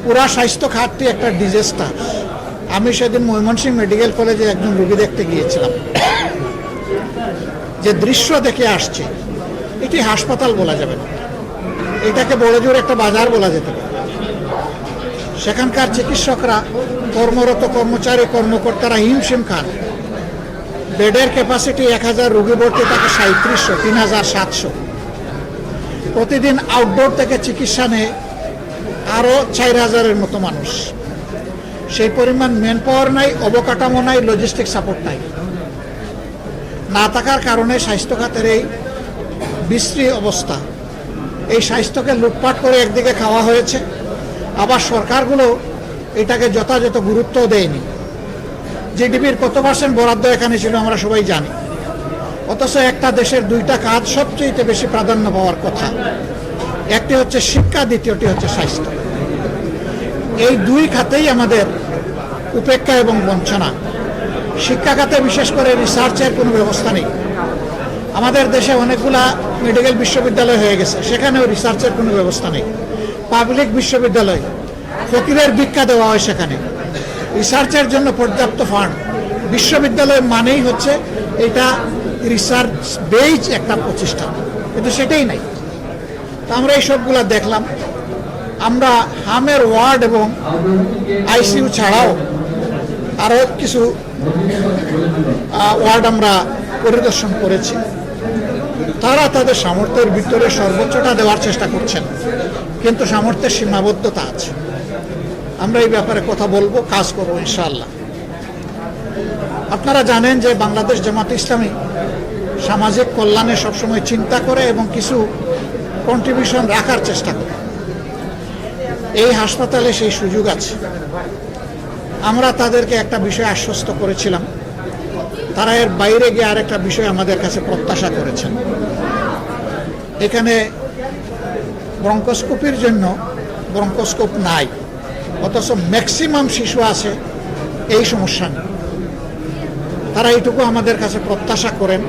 পুরা স্বাস্থ্য খাতটি একটা ডিজাস্টার। আমি সেদিন ময়মনসিংহ মেডিকেল কলেজে একজন রোগী দেখতে গিয়েছিলাম, যে দৃশ্য দেখে আসছে এটি হাসপাতাল বলা যাবে না, এটাকে বড় জোর একটা বাজার বলা যেতে পারে। সেখানকার চিকিৎসকরা, কর্মরত কর্মচারী কর্মকর্তারা হিমশিম খান। বেডের ক্যাপাসিটি 1000 রোগী ভর্তি, তাকে 3700, 3700। প্রতিদিন আউটডোর থেকে চিকিৎসা নেয় আরও 4000-এর মতো মানুষ। সেই পরিমাণ ম্যান পাওয়ার নাই, অবকাঠামো নাই, লজিস্টিক সাপোর্ট নাই। না থাকার কারণে স্বাস্থ্য খাতের এই বিশ্রী অবস্থা। এই স্বাস্থ্যকে লুটপাট করে একদিকে খাওয়া হয়েছে, আবার সরকারগুলো এটাকে যথাযথ গুরুত্ব দেয়নি। জিডিপির কত % বরাদ্দ এখানে ছিল আমরা সবাই জানি, অথচ একটা দেশের দুইটা কাজ সবচেয়ে বেশি প্রাধান্য পাওয়ার কথা, একটি হচ্ছে শিক্ষা, দ্বিতীয়টি হচ্ছে স্বাস্থ্য। এই দুই খাতেই আমাদের উপেক্ষা এবং বঞ্চনা। শিক্ষা খাতে বিশেষ করে রিসার্চের কোনো ব্যবস্থা নেই। আমাদের দেশে অনেকগুলা মেডিকেল বিশ্ববিদ্যালয় হয়ে গেছে, সেখানেও রিসার্চের কোনো ব্যবস্থা নেই। পাবলিক বিশ্ববিদ্যালয়, ফকিরের ভিক্ষা দেওয়া হয় সেখানে, রিসার্চের জন্য পর্যাপ্ত ফান্ড। বিশ্ববিদ্যালয় মানেই হচ্ছে এটা রিসার্চ বেজ একটা প্রতিষ্ঠান, কিন্তু সেটাই নাই। তো আমরা এই সবগুলা দেখলাম। আমরা হামের ওয়ার্ড এবং আইসিইউ ছাড়াও আরও কিছু ওয়ার্ড আমরা পরিদর্শন করেছি। তারা তাদের সামর্থ্যের ভিতরে সর্বোচ্চটা দেওয়ার চেষ্টা করছেন, কিন্তু সামর্থ্যের সীমাবদ্ধতা আছে। আমরা এই ব্যাপারে কথা বলবো, কাজ করবো ইনশাআল্লাহ। আপনারা জানেন যে বাংলাদেশ জামাতে ইসলামী সামাজিক কল্যাণে সবসময় চিন্তা করে এবং কিছু কন্ট্রিবিউশন রাখার চেষ্টা করে। এই হাসপাতালে সেই সুযোগ আছে। আমরা তাদেরকে একটা বিষয় আশ্বস্ত করেছিলাম, তারা এর বাইরে গিয়ে আরেকটা বিষয় আমাদের কাছে প্রত্যাশা করেছেন। এখানে ব্রঙ্কোস্কোপির জন্য ব্রঙ্কোস্কোপ নাই, অথচ ম্যাক্সিমাম শিশু আছে এই সমস্যা নেই। তারা এইটুকু আমাদের কাছে প্রত্যাশা করেন।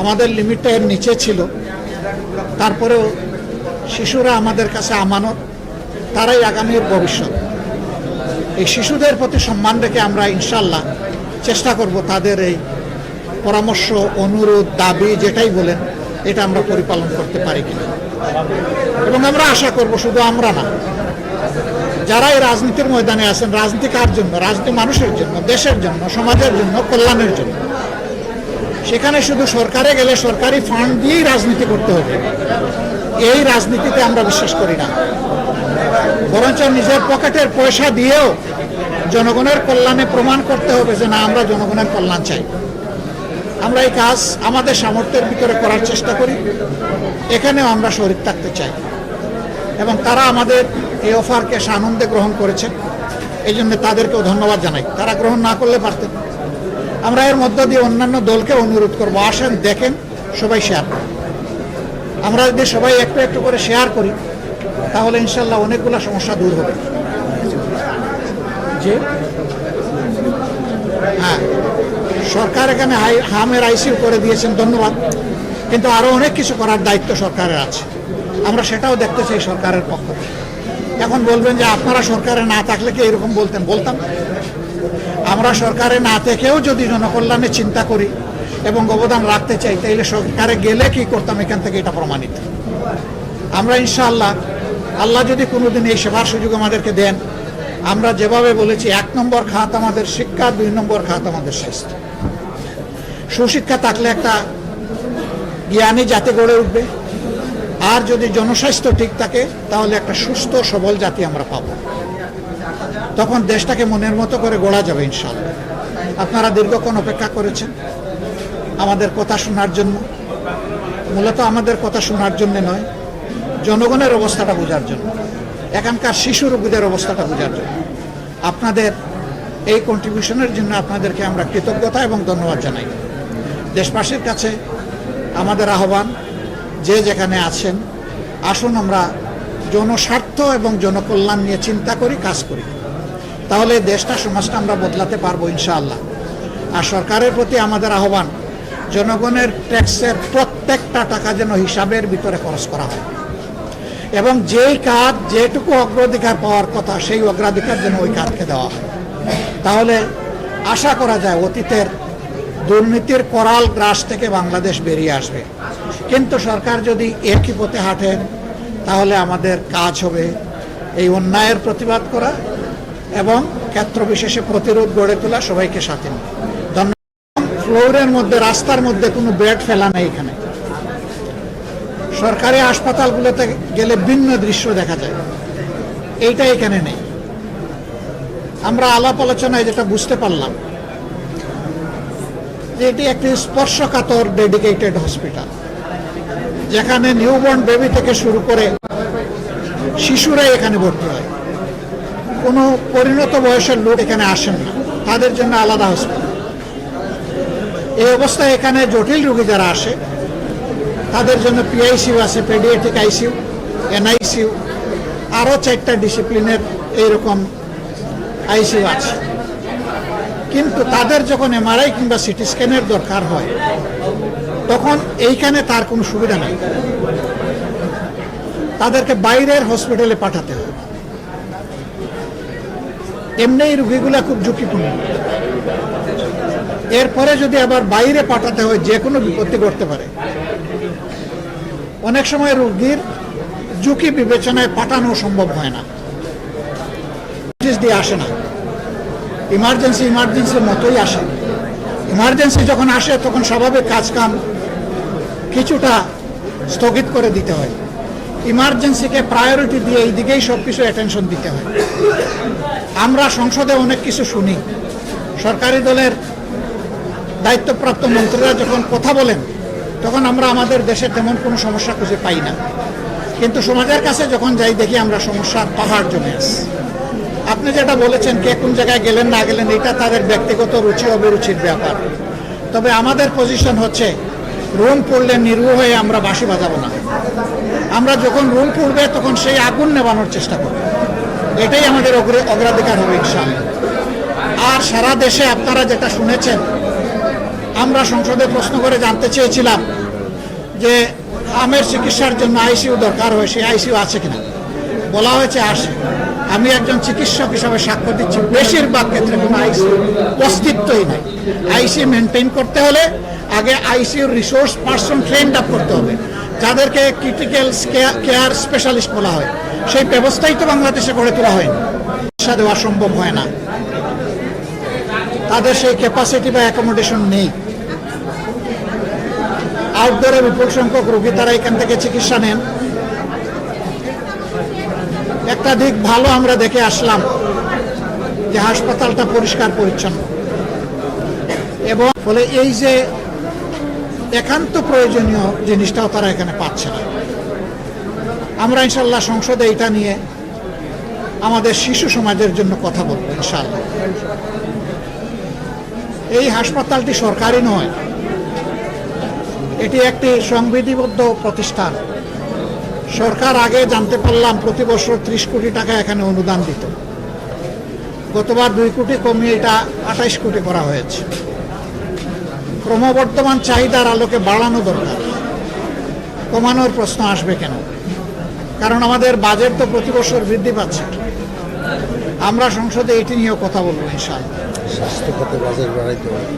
আমাদের লিমিটটা এর নিচে ছিল, তারপরেও শিশুরা আমাদের কাছে আমানত, তারাই আগামীর ভবিষ্যৎ। এই শিশুদের প্রতি সম্মান রেখে আমরা ইনশাল্লাহ চেষ্টা করব তাদের এই পরামর্শ, অনুরোধ, দাবি যেটাই বলেন এটা আমরা পরিপালন করতে পারি কিনা। এবং আমরা আশা করব শুধু আমরা না, যারা এই রাজনীতির ময়দানে আছেন, রাজনীতি কার জন্য? রাজনীতি মানুষের জন্য, দেশের জন্য, সমাজের জন্য, কল্যাণের জন্য। সেখানে শুধু সরকারে গেলে সরকারি ফান্ড দিয়েই রাজনীতি করতে হবে, এই রাজনীতিতে আমরা বিশ্বাস করি না। বরঞ্চ নিজের পকেটের পয়সা দিয়েও জনগণের কল্যাণে প্রমাণ করতে হবে যে না, আমরা জনগণের কল্যাণ চাই। আমরা এই কাজ আমাদের সামর্থ্যের ভিতরে করার চেষ্টা করি, এখানেও আমরা শরীর থাকতে চাই। এবং তারা আমাদের এই অফারকে সানন্দে গ্রহণ করেছেন, এই জন্য তাদেরকেও ধন্যবাদ জানাই। তারা গ্রহণ না করলে পারতেন। আমরা এর মধ্য দিয়ে অন্যান্য দলকে অনুরোধ করবো, আসেন, দেখেন, সবাই শেয়ার করেন। আমরা যদি সবাই একটু একটু করে শেয়ার করি তাহলে ইনশাল্লাহ অনেকগুলো সমস্যা দূর হবে। যে হ্যাঁ, সরকার এখানে হামের আইসিইউ করে দিয়েছেন, ধন্যবাদ, কিন্তু আরও অনেক কিছু করার দায়িত্ব সরকারের আছে। আমরা সেটাও দেখতে চাই সরকারের পক্ষ থেকে। এখন বলবেন যে আপনারা সরকারে না থাকলে কি এরকম বলতেন? বলতাম। আমরা সরকারে না থেকেও যদি জনকল্যাণে চিন্তা করি এবং অবদান রাখতে চাই, তাইলে সরকারে গেলে কি করতাম এখান থেকে এটা প্রমাণিত। আমরা ইনশাআল্লাহ, আল্লাহ যদি কোনোদিন এই সেবার সুযোগ আমাদেরকে দেন, আমরা যেভাবে বলেছি 1 নম্বর খাত আমাদের শিক্ষা, 2 নম্বর খাত আমাদের স্বাস্থ্য। সুশিক্ষা থাকলে একটা জ্ঞানী জাতি গড়ে উঠবে, আর যদি জনস্বাস্থ্য ঠিক থাকে তাহলে একটা সুস্থ সবল জাতি আমরা পাবো। তখন দেশটাকে মনের মতো করে গড়া যাবে ইনশাআল্লাহ। আপনারা দীর্ঘক্ষণ অপেক্ষা করেছেন আমাদের কথা শোনার জন্য। মূলত আমাদের কথা শোনার জন্য নয়, জনগণের অবস্থাটা বোঝার জন্য, এখানকার শিশু রোগীদের অবস্থাটা বোঝার জন্য। আপনাদের এই কন্ট্রিবিউশনের জন্য আপনাদেরকে আমরা কৃতজ্ঞতা এবং ধন্যবাদ জানাই। দেশবাসীর কাছে আমাদের আহ্বান, যে যেখানে আছেন, আসুন আমরা জনস্বার্থ এবং জনকল্যাণ নিয়ে চিন্তা করি, কাজ করি। তাহলে দেশটা, সমাজটা আমরা বদলাতে পারবো ইনশাআল্লাহ। আর সরকারের প্রতি আমাদের আহ্বান, জনগণের ট্যাক্সের প্রত্যেকটা টাকা যেন হিসাবের ভিতরে খরচ করা হয়। এবং যেই কাজ যেটুকু অগ্রাধিকার পাওয়ার কথা সেই অগ্রাধিকার যেন ওই কাজকে দেওয়া হয়। তাহলে আশা করা যায় অতীতের দুর্নীতির করাল গ্রাস থেকে বাংলাদেশ বেরিয়ে আসবে। কিন্তু সরকার যদি একই পথে হাঁটেন তাহলে আমাদের কাজ হবে এই অন্যায়ের প্রতিবাদ করা এবং ক্ষেত্র বিশেষে প্রতিরোধ গড়ে তোলা, সবাইকে সাথে নিয়ে। ফ্লোরের মধ্যে রাস্তার মধ্যে কোনো বেড ফেলা নেই এখানে। সরকারি হাসপাতালগুলোতে গেলে ভিন্ন দৃশ্য দেখা যায়, এইটা এখানে নেই। আমরা আলাপ আলোচনায় যেটা বুঝতে পারলাম যে এটি একটি স্পর্শকাতর ডেডিকেটেড হসপিটাল, যেখানে নিউবর্ন বেবি থেকে শুরু করে শিশুরাই এখানে ভর্তি হয়। কোনো পরিণত বয়সের লোক এখানে আসেন না, তাদের জন্য আলাদা হসপিটাল। এই অবস্থায় এখানে জটিল রোগী যারা আসে তাদের জন্য পিআইসিউ আছে, পেডিয়াট্রিক আইসিইউ, এনআইসিইউ, আরও 4টা ডিসিপ্লিনের এইরকম আইসিইউ আছে। কিন্তু তাদের যখন এমআরআই কিংবা সিটি স্ক্যানের দরকার হয় তখন এইখানে তার কোনো সুবিধা নেই, তাদেরকে বাইরের হসপিটালে পাঠাতে হয়। এমনি এই রোগীগুলা খুব ঝুঁকিপূর্ণ, এরপরে যদি আবার বাইরে পাঠাতে হয় যে কোনো বিপত্তি ঘটতে পারে। অনেক সময় রোগীর ঝুঁকি বিবেচনায় পাঠানো সম্ভব হয় না, দিয়ে আসে না। ইমার্জেন্সির মতোই আসে। ইমার্জেন্সি যখন আসে তখন স্বাভাবিক কাজকাম কিছুটা স্থগিত করে দিতে হয়। ইমার্জেন্সিকে প্রায়োরিটি দিয়ে এই দিকেই সব কিছু অ্যাটেনশন দিতে হয়। আমরা সংসদে অনেক কিছু শুনি, সরকারি দলের দায়িত্বপ্রাপ্ত মন্ত্রীরা যখন কথা বলেন তখন আমরা আমাদের দেশে তেমন কোনো সমস্যা খুঁজে পাই না, কিন্তু সমাজের কাছে যখন যাই দেখি আমরা সমস্যার পাহাড় জমে আছে। আপনি যেটা বলেছেন কে কোন জায়গায় গেলেন না গেলেন এটা তাদের ব্যক্তিগত রুচি অভিরুচির ব্যাপার, তবে আমাদের পজিশন হচ্ছে রুম পড়লে নিরু হয়ে আমরা বাঁশি বাজাবো না। আমরা যখন রুম পড়বে তখন সেই আগুন নেভানোর চেষ্টা করব, এটাই আমাদের অগ্রাধিকার হবে ইনশাআল্লাহ। আর সারা দেশে আপনারা যেটা শুনেছেন, আমরা সংসদে প্রশ্ন করে জানতে চেয়েছিলাম যে আমের চিকিৎসার জন্য আইসিইউ দরকার হয়, সেই আইসিইউ আছে কিনা। বলা হয়েছে আসে। আমি একজন চিকিৎসক হিসাবে সাক্ষ্য দিচ্ছি বেশিরভাগ ক্ষেত্রে কোনো আইসিইউ অস্তিত্বই নাই। আইসিইউ মেনটেন করতে হলে আগে আইসিইউর রিসোর্স পার্সন ট্রেন্ড আপ করতে হবে, যাদেরকে ক্রিটিক্যাল কেয়ার স্পেশালিস্ট বলা হয়। সেই ব্যবস্থাই তো বাংলাদেশে গড়ে তোলা হয়নি, চিকিৎসা দেওয়া সম্ভব হয় না, তাদের সেই ক্যাপাসিটি বা অ্যাকোমোডেশন নেই। আউটডোরে বিপুল সংখ্যক রোগী তারা এখান থেকে চিকিৎসা নেন। একটা দিক ভালো আমরা দেখে আসলাম যে হাসপাতালটা পরিষ্কার পরিচ্ছন্ন, এবং ফলে এই যে একান্ত প্রয়োজনীয় জিনিসটাও তারা এখানে পাচ্ছে না। আমরা ইনশাল্লাহ সংসদে এটা নিয়ে আমাদের শিশু সমাজের জন্য কথা বলবো ইনশাল্লাহ। এই হাসপাতালটি সরকারি নয়, এটি একটি সংবিধিবদ্ধ প্রতিষ্ঠান। সরকার আগে জানতে পারলাম প্রতি বছর 30 কোটি টাকা এখানে অনুদান দিত, গতবার 2 কোটি কমিয়ে এটা 28 কোটি করা হয়েছে। ক্রমবর্ধমান চাহিদার আলোকে বাড়ানো দরকার, কমানোর প্রশ্ন আসবে কেন? কারণ আমাদের বাজেট তো প্রতি বছর বৃদ্ধি পাচ্ছে। আমরা সংসদে এটি নিয়েও কথা বলবো ইনশাআল্লাহ। স্বাস্থ্য খাতে বাজেট বাড়াইতে হবে।